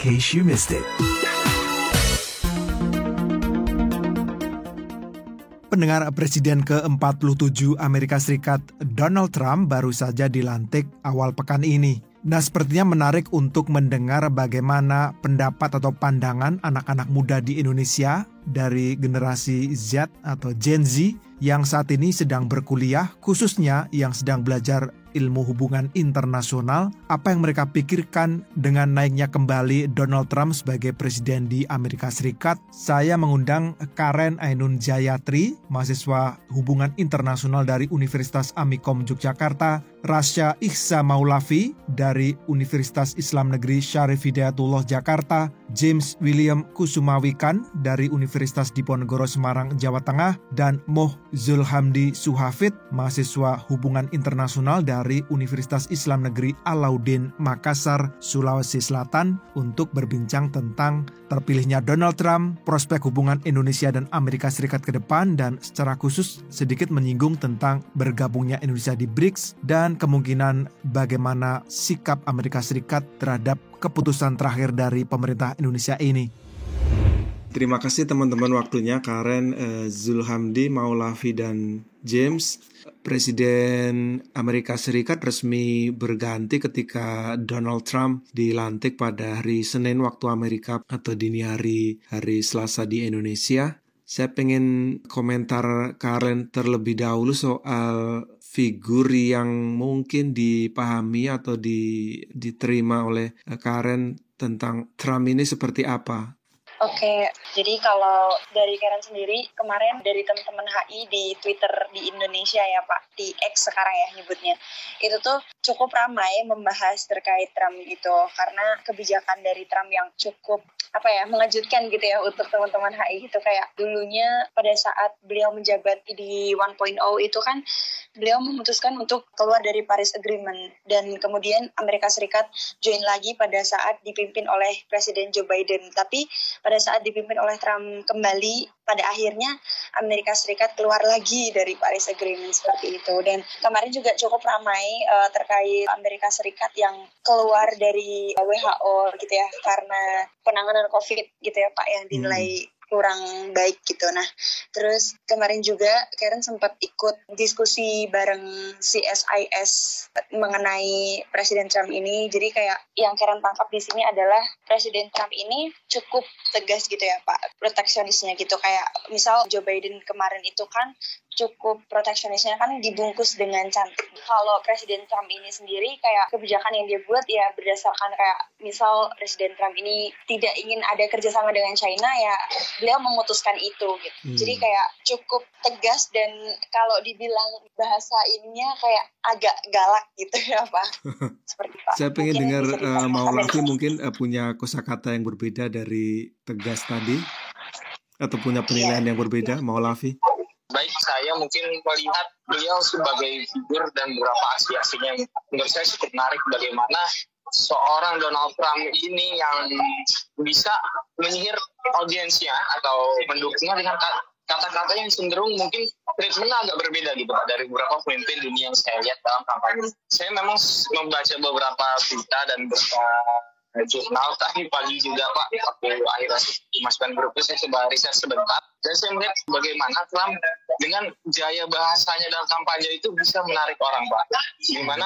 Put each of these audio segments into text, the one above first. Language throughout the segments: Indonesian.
case you missed it. Pendengar, Presiden ke-47 Amerika Serikat Donald Trump baru saja dilantik awal pekan ini. Nah, sepertinya menarik untuk mendengar bagaimana pendapat atau pandangan anak-anak muda di Indonesia dari generasi Z atau Gen Z yang saat ini sedang berkuliah, khususnya yang sedang belajar ilmu hubungan internasional, apa yang mereka pikirkan dengan naiknya kembali Donald Trump sebagai presiden di Amerika Serikat. Saya mengundang Karen Ainun Jayatri, mahasiswa hubungan internasional dari Universitas Amikom Yogyakarta, Rasya Ihsa Maulavi dari Universitas Islam Negeri Syarif Hidayatullah Jakarta, James William Kusumawikan dari Universitas Diponegoro Semarang, Jawa Tengah, dan Moh Zulhamdi Suhafid, mahasiswa hubungan internasional dari Universitas Islam Negeri Alauddin Makassar, Sulawesi Selatan, untuk berbincang tentang terpilihnya Donald Trump, prospek hubungan Indonesia dan Amerika Serikat ke depan, dan secara khusus sedikit menyinggung tentang bergabungnya Indonesia di BRICS dan kemungkinan bagaimana sikap Amerika Serikat terhadap keputusan terakhir dari pemerintah Indonesia ini. Terima kasih teman-teman waktunya, Karen, Zulhamdi, Maulavi, dan James. Presiden Amerika Serikat resmi berganti ketika Donald Trump dilantik pada hari Senin waktu Amerika atau dini hari Selasa di Indonesia. Saya pengen komentar Karen terlebih dahulu soal figur yang mungkin dipahami atau diterima oleh Karen tentang Trump ini seperti apa. Oke, jadi kalau dari Karen sendiri, kemarin dari teman-teman HI di Twitter di Indonesia ya Pak, di X sekarang ya nyebutnya, itu tuh cukup ramai membahas terkait Trump itu, karena kebijakan dari Trump yang cukup mengejutkan gitu ya untuk teman-teman HI itu. Kayak dulunya pada saat beliau menjabat di 1.0 itu kan beliau memutuskan untuk keluar dari Paris Agreement, dan kemudian Amerika Serikat join lagi pada saat dipimpin oleh Presiden Joe Biden. Tapi pada saat dipimpin oleh Trump kembali, pada akhirnya Amerika Serikat keluar lagi dari Paris Agreement seperti itu. Dan kemarin juga cukup ramai terkait Amerika Serikat yang keluar dari WHO gitu ya, karena penanganan COVID gitu ya Pak, yang dinilai kurang baik gitu. Nah, terus kemarin juga Karen sempat ikut diskusi bareng CSIS mengenai Presiden Trump ini. Jadi kayak yang Karen tangkap di sini adalah Presiden Trump ini cukup tegas gitu ya Pak, proteksionisnya gitu. Kayak misal Joe Biden kemarin itu kan cukup proteksionisnya kan dibungkus dengan cantik. Kalau Presiden Trump ini sendiri kayak kebijakan yang dia buat ya berdasarkan kayak misal Presiden Trump ini tidak ingin ada kerjasama dengan China, ya beliau memutuskan itu gitu. Jadi kayak cukup tegas, dan kalau dibilang bahasa ininya kayak agak galak gitu ya Pak. Seperti Pak. Saya pengen dengar Maulavi mungkin punya kosakata yang berbeda dari tegas tadi, atau punya penilaian yang berbeda, Maulavi. Baik, saya mungkin melihat beliau sebagai figur dan beberapa aksi-aksinya menurut saya cukup menarik, bagaimana seorang Donald Trump ini yang bisa menyihir audiensnya atau mendukungnya dengan kata-kata yang cenderung mungkin treatmentnya agak berbeda gitu Pak, dari beberapa pemimpin dunia yang saya lihat dalam kampanye. Saya memang membaca beberapa berita dan beberapa jurnal tadi pagi juga Pak, waktu akhirnya dimasukkan grup itu saya coba riset sebentar, dan saya melihat bagaimana Trump dengan gaya bahasanya dalam kampanye itu bisa menarik orang Pak, dimana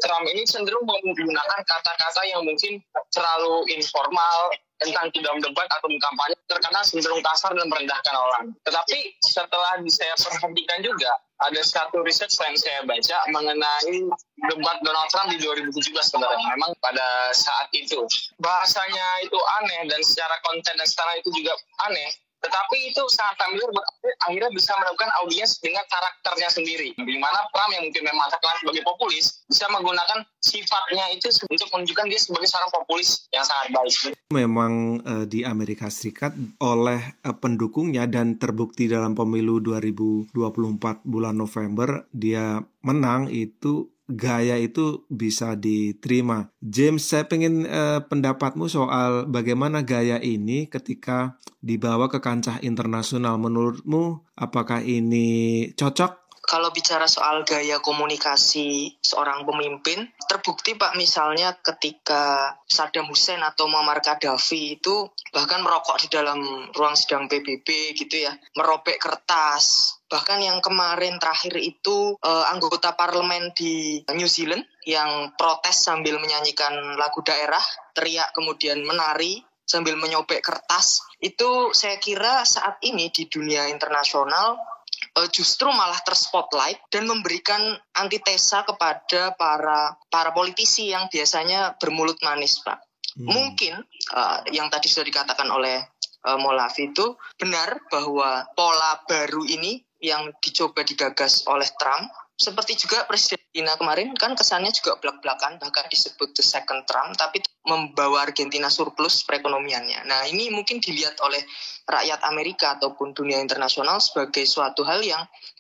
Trump ini cenderung menggunakan kata-kata yang mungkin terlalu informal tentang dalam debat atau kampanye, terkadang cenderung kasar dan merendahkan orang. Tetapi setelah saya perhatikan juga, ada satu riset yang saya baca mengenai debat Donald Trump di 2017 sebenarnya. Memang pada saat itu bahasanya itu aneh, dan secara konten dan secara itu juga aneh. Tetapi itu sangat familiar, akhirnya bisa menemukan audiens dengan karakternya sendiri. Di mana Trump yang mungkin memang terkenal sebagai populis, bisa menggunakan sifatnya itu untuk menunjukkan dia sebagai seorang populis yang sangat baik. Memang di Amerika Serikat oleh pendukungnya, dan terbukti dalam pemilu 2024 bulan November, dia menang, itu gaya itu bisa diterima. James, saya pengen pendapatmu soal bagaimana gaya ini ketika dibawa ke kancah internasional. Menurutmu apakah ini cocok Kalau bicara soal gaya komunikasi seorang pemimpin, terbukti Pak, misalnya ketika Saddam Hussein atau Muammar Gaddafi itu bahkan merokok di dalam ruang sidang PBB gitu ya, merobek kertas. Bahkan yang kemarin terakhir itu anggota parlemen di New Zealand yang protes sambil menyanyikan lagu daerah, teriak kemudian menari sambil menyobek kertas. Itu saya kira saat ini di dunia internasional justru malah terspotlight dan memberikan antitesa kepada para politisi yang biasanya bermulut manis, Pak. Mungkin yang tadi sudah dikatakan oleh Molavi itu benar bahwa pola baru ini yang dicoba digagas oleh Trump, seperti juga Presiden China kemarin kan kesannya juga belak-belakan, bahkan disebut the second Trump, tapi membawa Argentina surplus perekonomiannya. Nah, ini mungkin dilihat oleh rakyat Amerika ataupun dunia internasional sebagai suatu hal yang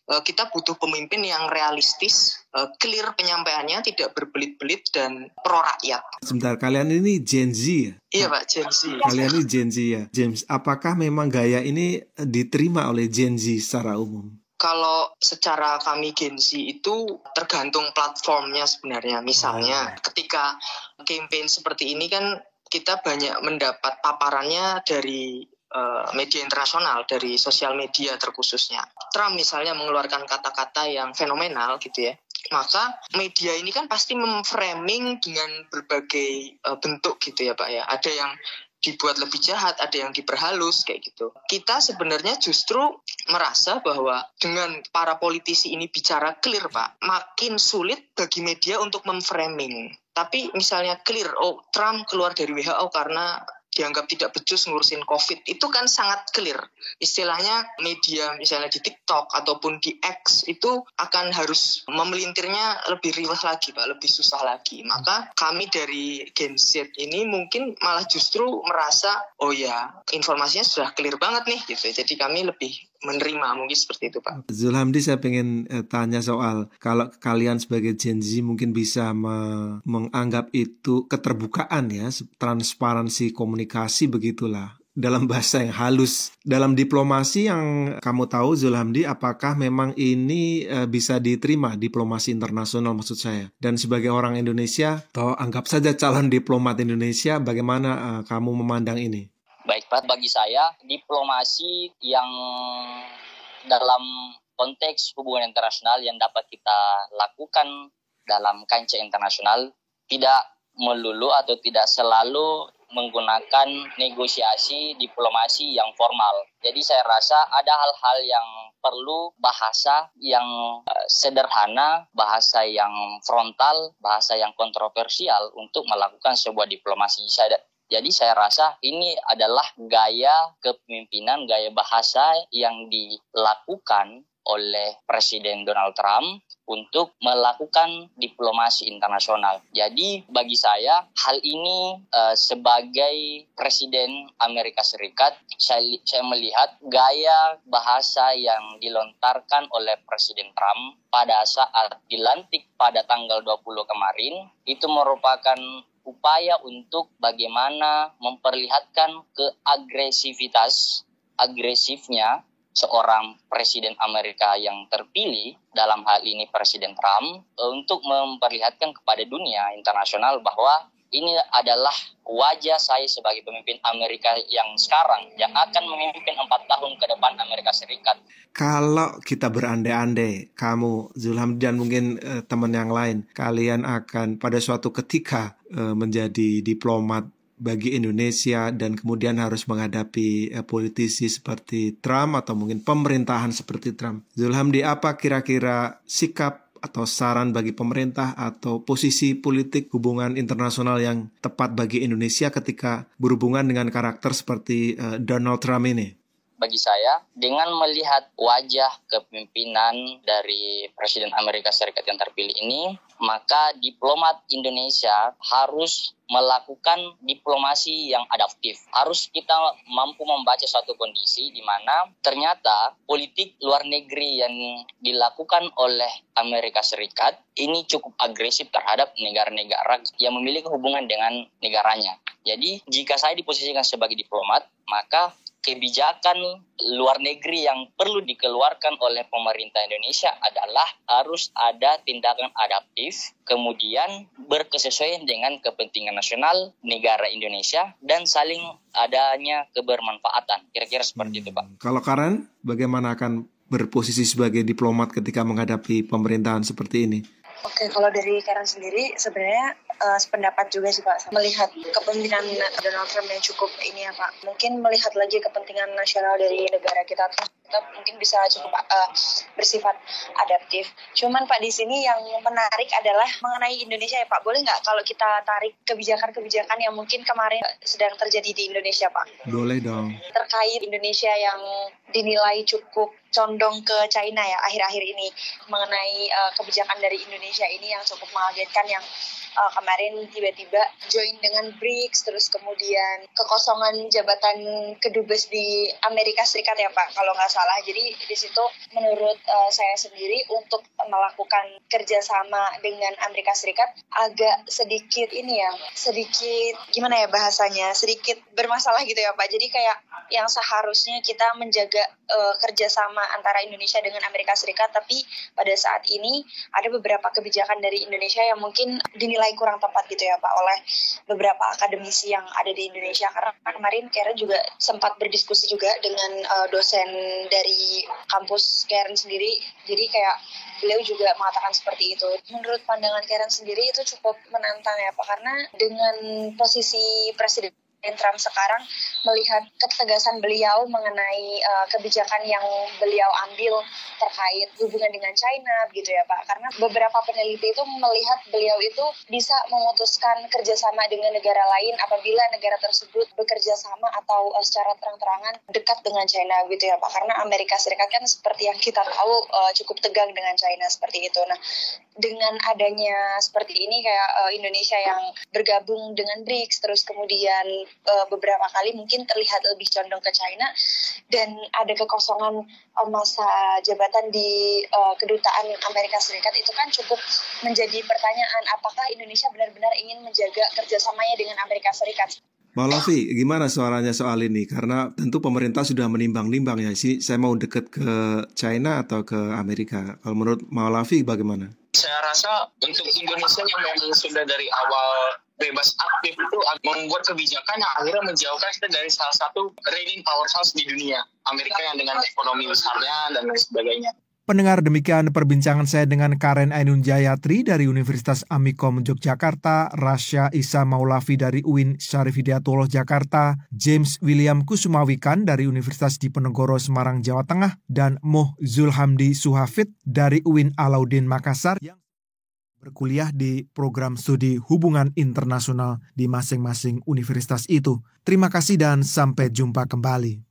kita butuh pemimpin yang realistis, clear penyampaiannya, tidak berbelit-belit dan pro rakyat. Sebentar, kalian ini Gen Z ya? Iya Pak, Gen Z. Kalian ini Gen Z ya? James, apakah memang gaya ini diterima oleh Gen Z secara umum? Kalau secara kami Gen Z itu tergantung platformnya sebenarnya. Misalnya ketika campaign seperti ini kan kita banyak mendapat paparannya dari media internasional, dari sosial media terkhususnya. Trump misalnya mengeluarkan kata-kata yang fenomenal gitu ya. Maka media ini kan pasti memframing dengan berbagai bentuk gitu ya Pak ya. Ada yang dibuat lebih jahat, ada yang diperhalus kayak gitu. Kita sebenarnya justru merasa bahwa dengan para politisi ini bicara clear Pak, makin sulit bagi media untuk memframing. Tapi misalnya clear, Trump keluar dari WHO karena dianggap tidak becus ngurusin COVID, itu kan sangat clear. Istilahnya media misalnya di TikTok ataupun di X itu akan harus memelintirnya lebih riwah lagi Pak, lebih susah lagi. Maka kami dari Gen Z ini mungkin malah justru merasa, oh ya informasinya sudah clear banget nih gitu. Jadi kami lebih menerima, mungkin seperti itu Pak. Zulhamdi, saya pengen tanya soal kalau kalian sebagai Gen Z mungkin bisa menganggap itu keterbukaan ya, transparansi komunikasi begitulah. Dalam bahasa yang halus, dalam diplomasi yang kamu tahu Zulhamdi, apakah memang ini bisa diterima, diplomasi internasional maksud saya? Dan sebagai orang Indonesia, atau anggap saja calon diplomat Indonesia, bagaimana kamu memandang ini? Baik Pak, bagi saya diplomasi yang dalam konteks hubungan internasional yang dapat kita lakukan dalam kancah internasional tidak melulu atau tidak selalu menggunakan negosiasi diplomasi yang formal. Jadi saya rasa ada hal-hal yang perlu bahasa yang sederhana, bahasa yang frontal, bahasa yang kontroversial untuk melakukan sebuah diplomasi. Jadi saya rasa ini adalah gaya kepemimpinan, gaya bahasa yang dilakukan oleh Presiden Donald Trump untuk melakukan diplomasi internasional. Jadi bagi saya hal ini sebagai Presiden Amerika Serikat, saya melihat gaya bahasa yang dilontarkan oleh Presiden Trump pada saat dilantik pada tanggal 20 kemarin itu merupakan upaya untuk bagaimana memperlihatkan agresifnya seorang Presiden Amerika yang terpilih, dalam hal ini Presiden Trump, untuk memperlihatkan kepada dunia internasional bahwa ini adalah wajah saya sebagai pemimpin Amerika yang sekarang, yang akan memimpin 4 tahun ke depan Amerika Serikat. Kalau kita berandai-andai, kamu, Zulhamdi, dan mungkin teman yang lain, kalian akan pada suatu ketika menjadi diplomat bagi Indonesia dan kemudian harus menghadapi politisi seperti Trump atau mungkin pemerintahan seperti Trump. Zulhamdi, apa kira-kira sikap atau saran bagi pemerintah atau posisi politik hubungan internasional yang tepat bagi Indonesia ketika berhubungan dengan karakter seperti Donald Trump ini? Bagi saya, dengan melihat wajah kepemimpinan dari Presiden Amerika Serikat yang terpilih ini, maka diplomat Indonesia harus melakukan diplomasi yang adaptif. Harus kita mampu membaca suatu kondisi di mana ternyata politik luar negeri yang dilakukan oleh Amerika Serikat ini cukup agresif terhadap negara-negara yang memiliki hubungan dengan negaranya. Jadi, jika saya diposisikan sebagai diplomat, maka kebijakan luar negeri yang perlu dikeluarkan oleh pemerintah Indonesia adalah harus ada tindakan adaptif, kemudian berkesesuaian dengan kepentingan nasional negara Indonesia dan saling adanya kebermanfaatan. Kira-kira seperti itu, Pak. Kalau Karen, bagaimana akan berposisi sebagai diplomat ketika menghadapi pemerintahan seperti ini? Oke, kalau dari Karen sendiri sebenarnya sependapat juga sih Pak, melihat kepemimpinan Donald Trump yang cukup ini ya Pak. Mungkin melihat lagi kepentingan nasional dari negara kita mungkin bisa cukup bersifat adaptif. Cuman Pak, di sini yang menarik adalah mengenai Indonesia ya Pak. Boleh nggak kalau kita tarik kebijakan-kebijakan yang mungkin kemarin sedang terjadi di Indonesia Pak? Boleh dong. Terkait Indonesia yang dinilai cukup condong ke China ya akhir-akhir ini, mengenai kebijakan dari Indonesia ini yang cukup mengagetkan, yang kemarin tiba-tiba join dengan BRICS, terus kemudian kekosongan jabatan kedubes di Amerika Serikat ya Pak kalau nggak salah. Jadi di situ menurut saya sendiri untuk melakukan kerjasama dengan Amerika Serikat agak sedikit gimana ya bahasanya, sedikit bermasalah gitu ya Pak. Jadi kayak yang seharusnya kita menjaga kerjasama antara Indonesia dengan Amerika Serikat, tapi pada saat ini ada beberapa kebijakan dari Indonesia yang mungkin dinilai kurang tepat gitu ya Pak oleh beberapa akademisi yang ada di Indonesia. Karena kemarin Karen juga sempat berdiskusi juga dengan dosen dari kampus Karen sendiri, jadi kayak beliau juga mengatakan seperti itu. Menurut pandangan Karen sendiri itu cukup menantang ya Pak, karena dengan posisi Presiden Trump sekarang, melihat ketegasan beliau mengenai kebijakan yang beliau ambil terkait hubungan dengan China gitu ya Pak. Karena beberapa peneliti itu melihat beliau itu bisa memutuskan kerjasama dengan negara lain apabila negara tersebut bekerja sama atau secara terang-terangan dekat dengan China gitu ya Pak. Karena Amerika Serikat kan seperti yang kita tahu cukup tegang dengan China seperti itu. Nah, dengan adanya seperti ini kayak Indonesia yang bergabung dengan BRICS, terus kemudian beberapa kali mungkin terlihat lebih condong ke China, dan ada kekosongan masa jabatan di kedutaan Amerika Serikat, itu kan cukup menjadi pertanyaan apakah Indonesia benar-benar ingin menjaga kerjasamanya dengan Amerika Serikat. Mbak Lavi, gimana suaranya soal ini? Karena tentu pemerintah sudah menimbang-nimbang ya, saya mau dekat ke China atau ke Amerika. Kalau menurut Mbak Lavi bagaimana? Saya rasa untuk Indonesia yang memang sudah dari awal bebas aktif itu membuat kebijakan yang akhirnya menjauhkan kita dari salah satu reigning powerhouse di dunia, Amerika yang dengan ekonomi besarnya dan lain sebagainya. Pendengar, demikian perbincangan saya dengan Karen Ainun Jayatri dari Universitas Amikom Yogyakarta, Rasya Isa Maulavi dari UIN Syarif Hidayatullah Jakarta, James William Kusumawikan dari Universitas Diponegoro Semarang Jawa Tengah, dan Moh Zulhamdi Suhafid dari UIN Alauddin Makassar yang berkuliah di program studi hubungan internasional di masing-masing universitas itu. Terima kasih dan sampai jumpa kembali.